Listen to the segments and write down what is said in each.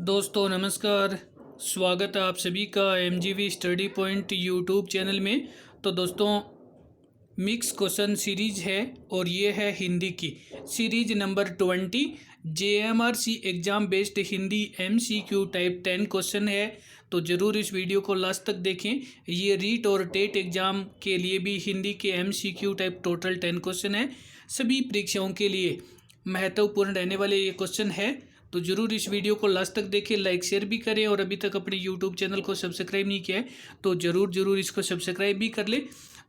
दोस्तों नमस्कार। स्वागत है आप सभी का एमजीवी स्टडी पॉइंट यूट्यूब चैनल में। तो दोस्तों मिक्स क्वेश्चन सीरीज है और ये है हिंदी की series number 20 JMRC exam based Hindi MCQ type 10 question है। तो ज़रूर इस वीडियो को लास्ट तक देखें। ये रीट और टेट एग्ज़ाम के लिए भी हिंदी के एमसीक्यू टाइप टोटल 10 क्वेश्चन है। सभी परीक्षाओं के लिए महत्वपूर्ण रहने वाले ये क्वेश्चन है। तो ज़रूर इस वीडियो को लास्ट तक देखें, लाइक शेयर भी करें और अभी तक अपने यूट्यूब चैनल को सब्सक्राइब नहीं किया है तो ज़रूर इसको सब्सक्राइब भी कर ले।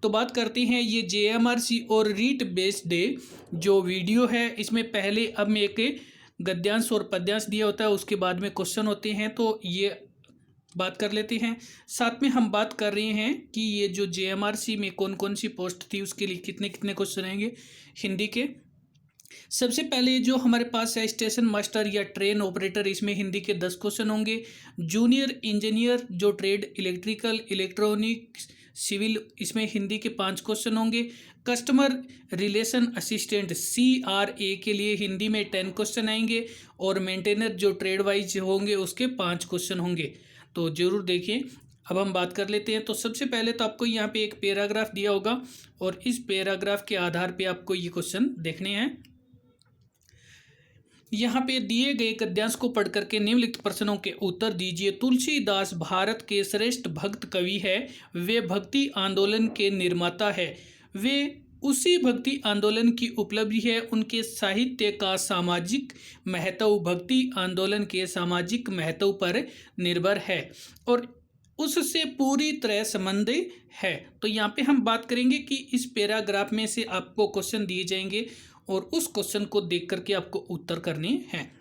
तो बात करते हैं ये जेएमआरसी और रीट बेस्ड जो वीडियो है, इसमें पहले अब में एक गद्यांश और पद्यांश दिया होता है, उसके बाद में क्वेश्चन होते हैं। तो ये बात कर लेते हैं। साथ में हम बात कर रहे हैं कि ये जो जेएमआरसी में कौन कौन सी पोस्ट थी, उसके लिए कितने कितने क्वेश्चन आएंगे हिंदी के। सबसे पहले जो हमारे पास है स्टेशन मास्टर या ट्रेन ऑपरेटर, इसमें हिंदी के 10 क्वेश्चन होंगे। जूनियर इंजीनियर जो ट्रेड इलेक्ट्रिकल इलेक्ट्रॉनिक्स सिविल, इसमें हिंदी के 5 क्वेश्चन होंगे। कस्टमर रिलेशन असिस्टेंट CRA के लिए हिंदी में 10 क्वेश्चन आएंगे और मेंटेनर जो ट्रेड वाइज होंगे उसके 5 क्वेश्चन होंगे। तो जरूर देखिए। अब हम बात कर लेते हैं। तो सबसे पहले तो आपको यहाँ पे एक पैराग्राफ दिया होगा और इस पैराग्राफ के आधार पे आपको ये क्वेश्चन देखने हैं। यहाँ पे दिए गए गद्यांश को पढ़ करके निम्नलिखित प्रश्नों के उत्तर दीजिए। तुलसीदास भारत के श्रेष्ठ भक्त कवि है। वे भक्ति आंदोलन के निर्माता है। वे उसी भक्ति आंदोलन की उपलब्धि है। उनके साहित्य का सामाजिक महत्व भक्ति आंदोलन के सामाजिक महत्व पर निर्भर है और उससे पूरी तरह संबंध है। तो यहाँ पे हम बात करेंगे कि इस पैराग्राफ में से आपको क्वेश्चन दिए जाएंगे और उस क्वेश्चन को देख करके आपको उत्तर करने हैं।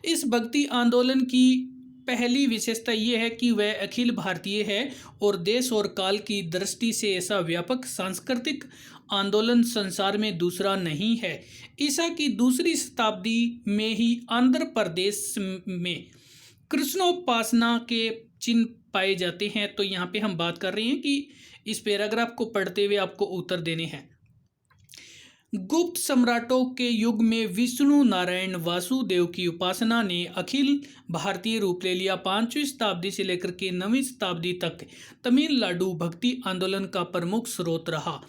इस भक्ति आंदोलन की पहली विशेषता यह है कि वह अखिल भारतीय है और देश और काल की दृष्टि से ऐसा व्यापक सांस्कृतिक आंदोलन संसार में दूसरा नहीं है। ईसा की दूसरी शताब्दी में ही आंध्र प्रदेश में कृष्णोपासना के चिन्ह पाए जाते हैं। तो यहाँ पे हम बात कर रहे हैं कि इस पैराग्राफ को पढ़ते हुए आपको उत्तर देने हैं। गुप्त सम्राटों के युग में विष्णु नारायण वासुदेव की उपासना ने अखिल भारतीय रूप ले लिया। 5वीं शताब्दी से लेकर के 9वीं शताब्दी तक तमिलनाडु भक्ति आंदोलन का प्रमुख स्रोत रहा।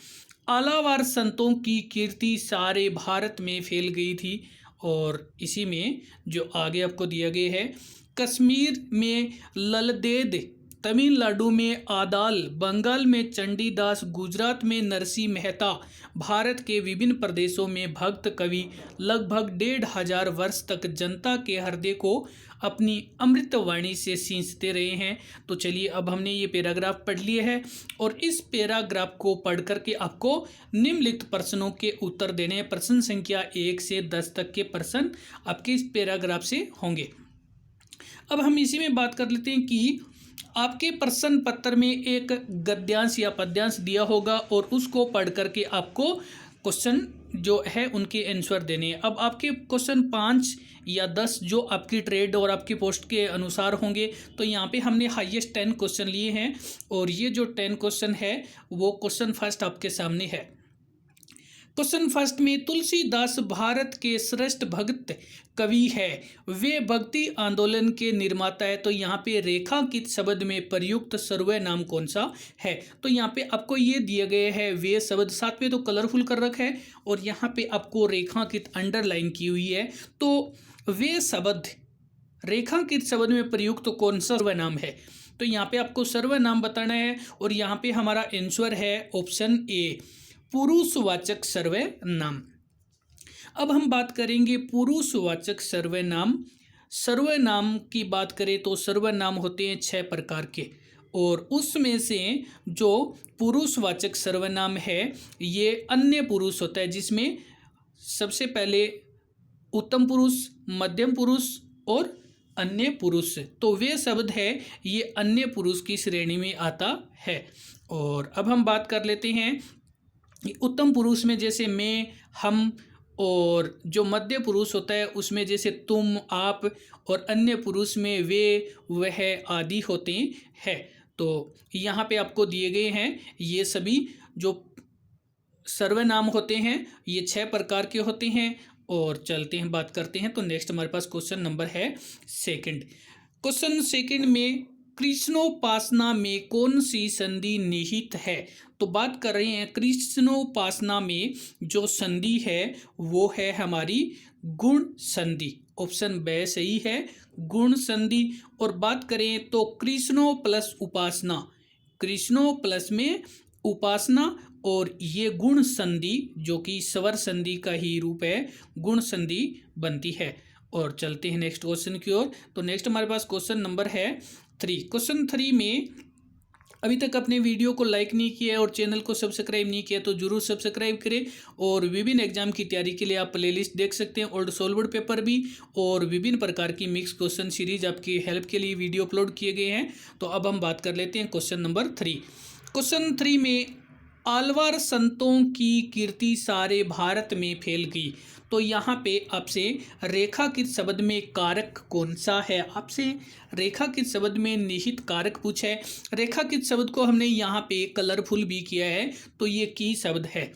आलावार संतों की कीर्ति सारे भारत में फैल गई थी। और इसी में जो आगे आपको दिया गया है, कश्मीर में ललदेद, तमिलनाडु में आदाल, बंगाल में चंडीदास, गुजरात में नरसिंह मेहता, भारत के विभिन्न प्रदेशों में भक्त कवि लगभग 1500 वर्ष तक जनता के हृदय को अपनी अमृतवाणी से सींचते रहे हैं। तो चलिए, अब हमने ये पैराग्राफ पढ़ लिए है और इस पैराग्राफ को पढ़ करके आपको निम्नलिखित प्रश्नों के उत्तर देने हैं। प्रश्न संख्या 1 से 10 तक के प्रश्न आपके इस पैराग्राफ से होंगे। अब हम इसी में बात कर लेते हैं कि आपके प्रश्न पत्र में एक गद्यांश या पद्यांश दिया होगा और उसको पढ़ करके आपको क्वेश्चन जो है उनके आंसर देने हैं। अब आपके क्वेश्चन 5 या 10 जो आपकी ट्रेड और आपकी पोस्ट के अनुसार होंगे। तो यहाँ पे हमने हाईएस्ट 10 क्वेश्चन लिए हैं और ये जो 10 क्वेश्चन है वो क्वेश्चन फर्स्ट आपके सामने है। क्वेश्चन फर्स्ट में तुलसीदास भारत के श्रेष्ठ भक्त कवि है। वे भक्ति आंदोलन के निर्माता है। तो यहाँ पे रेखांकित शब्द में प्रयुक्त सर्वनाम कौन सा है? तो यहाँ पे आपको ये दिया गया है वे शब्द, साथ में तो कलरफुल कर रखा है और यहाँ पे आपको रेखांकित अंडरलाइन की हुई है। तो वे शब्द रेखांकित शब्द में प्रयुक्त कौन सा सर्वनाम है? तो यहाँ पे आपको सर्वनाम बताना है और यहाँ पे हमारा आंसर है ऑप्शन ए, पुरुषवाचक सर्वनाम। अब हम बात करेंगे पुरुषवाचक सर्वनाम। सर्वनाम की बात करें तो सर्वनाम होते हैं 6 प्रकार के और उसमें से जो पुरुषवाचक सर्वनाम है ये अन्य पुरुष होता है, जिसमें सबसे पहले उत्तम पुरुष, मध्यम पुरुष और अन्य पुरुष। तो वे शब्द है ये अन्य पुरुष की श्रेणी में आता है। और अब हम बात कर लेते हैं उत्तम पुरुष में जैसे मैं, हम, और जो मध्य पुरुष होता है उसमें जैसे तुम, आप, और अन्य पुरुष में वे, वह आदि होते हैं। तो यहाँ पे आपको दिए गए हैं ये सभी जो सर्वनाम होते हैं, ये 6 प्रकार के होते हैं और चलते हैं, बात करते हैं। तो नेक्स्ट हमारे पास क्वेश्चन नंबर है सेकंड। क्वेश्चन सेकंड में कृष्णोपासना में कौन सी संधि निहित है? तो बात कर रहे हैं कृष्णोपासना में जो संधि है वो है हमारी गुण संधि। ऑप्शन बी सही है, गुण संधि। और बात करें तो कृष्णो प्लस उपासना, कृष्णो प्लस में उपासना, और ये गुण संधि जो कि स्वर संधि का ही रूप है, गुण संधि बनती है। और चलते हैं नेक्स्ट क्वेश्चन की ओर। तो नेक्स्ट हमारे पास क्वेश्चन नंबर है 3। क्वेश्चन 3 में अभी तक अपने वीडियो को लाइक नहीं किया और चैनल को सब्सक्राइब नहीं किया तो जरूर सब्सक्राइब करें। और विभिन्न एग्जाम की तैयारी के लिए आप प्लेलिस्ट देख सकते हैं, ओल्ड सॉल्व्ड पेपर भी और विभिन्न प्रकार की मिक्स क्वेश्चन सीरीज आपकी हेल्प के लिए वीडियो अपलोड किए गए हैं। तो अब हम बात कर लेते हैं क्वेश्चन नंबर 3। क्वेश्चन 3 में आलवार संतों की कीर्ति सारे भारत में फैल गई। तो यहाँ पे आपसे रेखांकित शब्द में कारक कौन सा है, आपसे रेखांकित शब्द में निहित कारक पूछा है। रेखांकित शब्द को हमने यहाँ पे कलरफुल भी किया है, तो ये की शब्द है,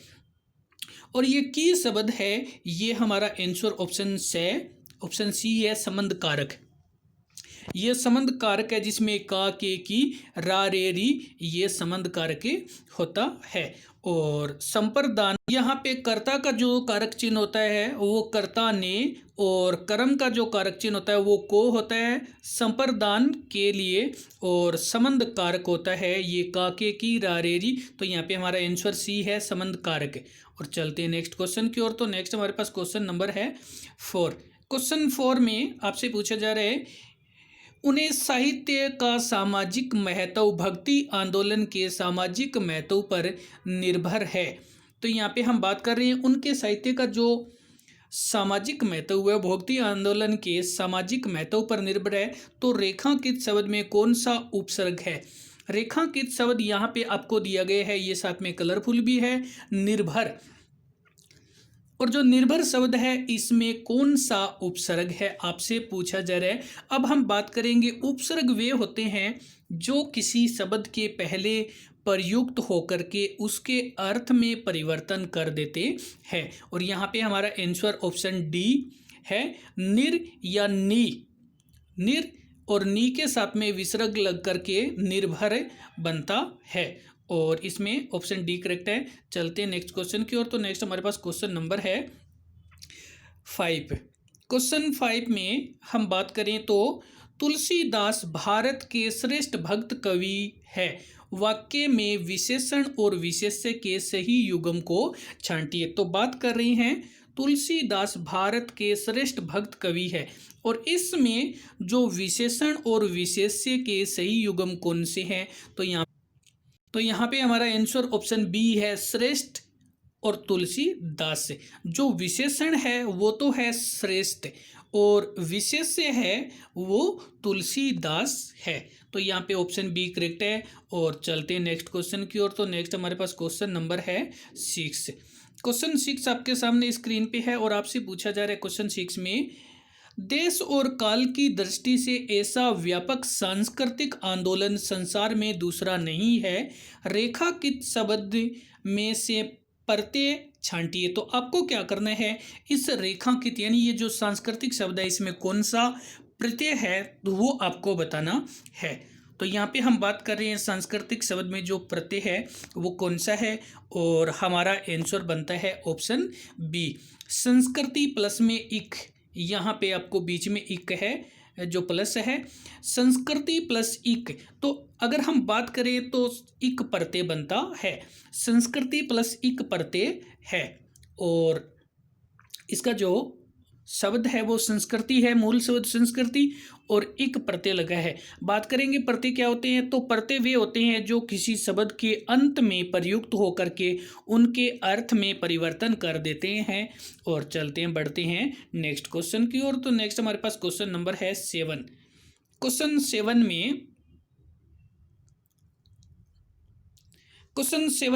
और ये की शब्द है, ये हमारा आंसर ऑप्शन सी है, संबंध कारक। ये संबंध कारक है जिसमें का, के, की, रा, रे, री, ये संबंध कारक होता है। और संप्रदान, यहाँ पे कर्ता का जो कारक चिन्ह होता है वो कर्ता ने, और कर्म का जो कारक चिन्ह होता है वो को होता है संप्रदान के लिए, और संबंध कारक होता है ये का, के, की, रा, रे, री। तो यहाँ पे हमारा आंसर सी है, संबंध कारक। और चलते हैं नेक्स्ट क्वेश्चन की ओर। तो नेक्स्ट हमारे पास क्वेश्चन नंबर है 4। क्वेश्चन 4 में आपसे पूछा जा रहा है उन्हें साहित्य का सामाजिक महत्व भक्ति आंदोलन के सामाजिक महत्व पर निर्भर है। तो यहाँ पे हम बात कर रहे हैं उनके साहित्य का जो सामाजिक महत्व है भक्ति आंदोलन के सामाजिक महत्व पर निर्भर है। तो रेखांकित शब्द में कौन सा उपसर्ग है? रेखांकित शब्द यहाँ पे आपको दिया गया है, ये साथ में कलरफुल भी है, निर्भर। और जो निर्भर शब्द है इसमें कौन सा उपसर्ग है आपसे पूछा जा रहा है। अब हम बात करेंगे उपसर्ग वे होते हैं जो किसी शब्द के पहले प्रयुक्त होकर के उसके अर्थ में परिवर्तन कर देते हैं। और यहाँ पे हमारा आंसर ऑप्शन डी है, निर या नी। निर और नी के साथ में विसर्ग लग करके निर्भर बनता है, और इसमें ऑप्शन डी करेक्ट है। चलते हैं नेक्स्ट क्वेश्चन की ओर। तो नेक्स्ट हमारे पास क्वेश्चन नंबर है 5। क्वेश्चन 5 में हम बात करें तो तुलसीदास भारत के श्रेष्ठ भक्त कवि है। वाक्य में विशेषण और विशेष्य के सही युग्म को छांटिए। तो बात कर रही हैं तुलसीदास भारत के श्रेष्ठ भक्त कवि है, और इसमें जो विशेषण और विशेष्य के सही युग्म कौन से हैं? तो यहाँ पे हमारा आंसर ऑप्शन बी है, श्रेष्ठ और तुलसीदास। जो विशेषण है वो तो है श्रेष्ठ, और विशेष्य है वो तुलसीदास है। तो यहाँ पे ऑप्शन बी करेक्ट है। और चलते हैं नेक्स्ट क्वेश्चन की ओर। तो नेक्स्ट हमारे पास क्वेश्चन नंबर है 6। क्वेश्चन 6 आपके सामने स्क्रीन पे है, और आपसे पूछा जा रहा है क्वेश्चन 6 में देश और काल की दृष्टि से ऐसा व्यापक सांस्कृतिक आंदोलन संसार में दूसरा नहीं है। रेखांकित शब्द में से प्रत्यय छांटिए। तो आपको क्या करना है, इस रेखांकित यानी ये जो सांस्कृतिक शब्द है इसमें कौन सा प्रत्यय है तो वो आपको बताना है। तो यहाँ पे हम बात कर रहे हैं सांस्कृतिक शब्द में जो प्रत्यय है वो कौन सा है, और हमारा आंसर बनता है ऑप्शन बी, संस्कृति प्लस में इक। यहाँ पे आपको बीच में इक है जो प्लस है, संस्कृति प्लस इक। तो अगर हम बात करें तो इक प्रत्यय बनता है, संस्कृति प्लस इक प्रत्यय है, और इसका जो शब्द है वो संस्कृति है, मूल शब्द संस्कृति, और एक प्रत्यय लगा है। बात करेंगे प्रत्यय क्या होते हैं, तो प्रत्यय वे होते हैं जो किसी शब्द के अंत में प्रयुक्त होकर के उनके अर्थ में परिवर्तन कर देते हैं। और चलते हैं, बढ़ते हैं नेक्स्ट क्वेश्चन की ओर। तो नेक्स्ट हमारे पास क्वेश्चन नंबर है 7। क्वेश्चन 7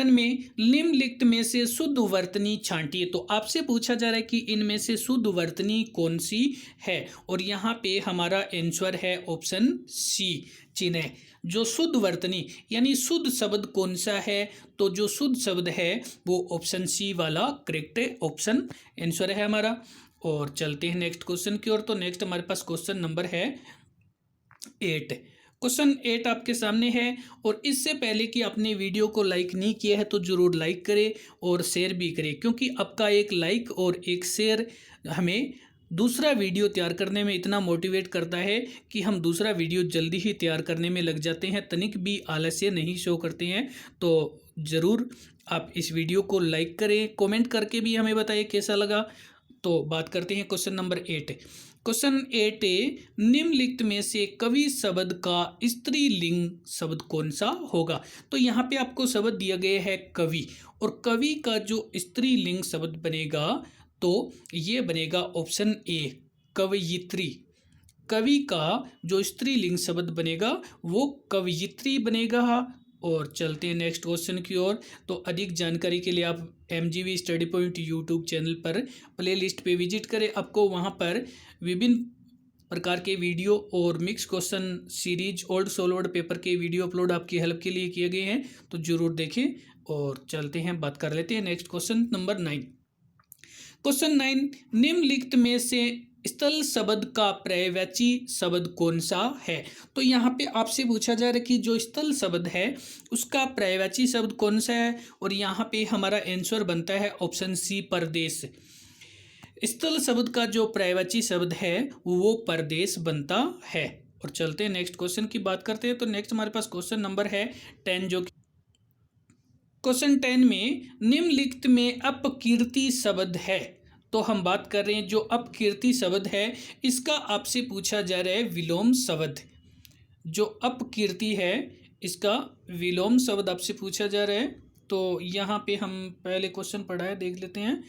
में निम्नलिखित में से शुद्ध वर्तनी छांटिए। तो आपसे पूछा जा रहा है कि इनमें से शुद्ध वर्तनी कौन सी है, और यहाँ पे हमारा आंसर है ऑप्शन सी, चिन्ह। जो शुद्ध वर्तनी यानी शुद्ध शब्द कौन सा है, तो जो शुद्ध शब्द है वो ऑप्शन सी वाला करेक्ट ऑप्शन आंसर है हमारा। और चलते हैं नेक्स्ट क्वेश्चन की ओर। तो नेक्स्ट हमारे पास क्वेश्चन नंबर है 8। क्वेश्चन 8 आपके सामने है। और इससे पहले कि आपने वीडियो को लाइक नहीं किया है तो ज़रूर लाइक करें और शेयर भी करें, क्योंकि आपका एक लाइक और एक शेयर हमें दूसरा वीडियो तैयार करने में इतना मोटिवेट करता है कि हम दूसरा वीडियो जल्दी ही तैयार करने में लग जाते हैं, तनिक भी आलस्य नहीं शो करते हैं। तो ज़रूर आप इस वीडियो को लाइक करें, कमेंट करके भी हमें बताइए कैसा लगा। तो बात करते हैं क्वेश्चन नंबर 8। क्वेश्चन 8 निम्नलिखित में से कवि शब्द का स्त्रीलिंग शब्द कौन सा होगा। तो यहाँ पे आपको शब्द दिया गया है कवि, और कवि का जो स्त्रीलिंग शब्द बनेगा तो ये बनेगा ऑप्शन ए कवयित्री। कवि का जो स्त्रीलिंग शब्द बनेगा वो कवयित्री बनेगा। और चलते हैं नेक्स्ट क्वेश्चन की ओर। तो अधिक जानकारी के लिए आप MGV study point YouTube channel पर प्लेलिस्ट पे विजिट करें। आपको वहाँ पर विभिन्न प्रकार के वीडियो और mix question series old solved paper के वीडियो अपलोड आपकी हेल्प के लिए किए गए हैं, तो जरूर देखें। और चलते हैं, बात कर लेते हैं नेक्स्ट क्वेश्चन नंबर 9। क्वेश्चन 9 निम्नलिखित में से स्थल शब्द का पर्यायवाची शब्द कौन सा है। तो यहाँ पे आपसे पूछा जा रहा है कि जो स्थल शब्द है उसका पर्यायवाची शब्द कौन सा है, और यहाँ पे हमारा आंसर बनता है ऑप्शन सी परदेश। स्थल शब्द का जो पर्यायवाची शब्द है वो परदेश बनता है। और चलते हैं नेक्स्ट क्वेश्चन की बात करते हैं। तो नेक्स्ट हमारे पास क्वेश्चन नंबर है 10, जो क्वेश्चन 10 में निम्नलिखित में अपकीर्ति शब्द है। तो हम बात कर रहे हैं जो अपकीर्ति शब्द है इसका आपसे पूछा जा रहा है विलोम शब्द। जो अपकीर्ति है इसका विलोम शब्द आपसे पूछा जा रहा है। तो यहाँ पे हम पहले क्वेश्चन पढ़ा है, देख लेते हैं।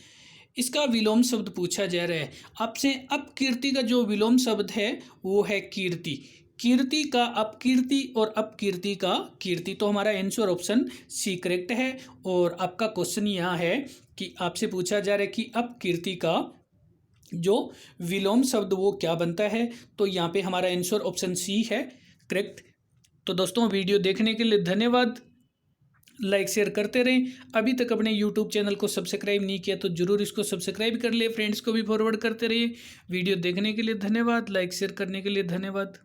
इसका विलोम शब्द पूछा जा रहा है आपसे। अपकीर्ति का जो विलोम शब्द है वो है कीर्ति। कीर्ति का अपकीर्ति और अपकीर्ति का कीर्ति। तो हमारा आंसर ऑप्शन सी करेक्ट है। और आपका क्वेश्चन यहाँ है कि आपसे पूछा जा रहा है कि अपकीर्ति का जो विलोम शब्द वो क्या बनता है। तो यहाँ पे हमारा आंसर ऑप्शन सी है करेक्ट। तो दोस्तों वीडियो देखने के लिए धन्यवाद। लाइक शेयर करते रहें। अभी तक अपने यूट्यूब चैनल को सब्सक्राइब नहीं किया तो ज़रूर इसको सब्सक्राइब कर ले, फ्रेंड्स को भी फॉरवर्ड करते रहिए। वीडियो देखने के लिए धन्यवाद, लाइक शेयर करने के लिए धन्यवाद।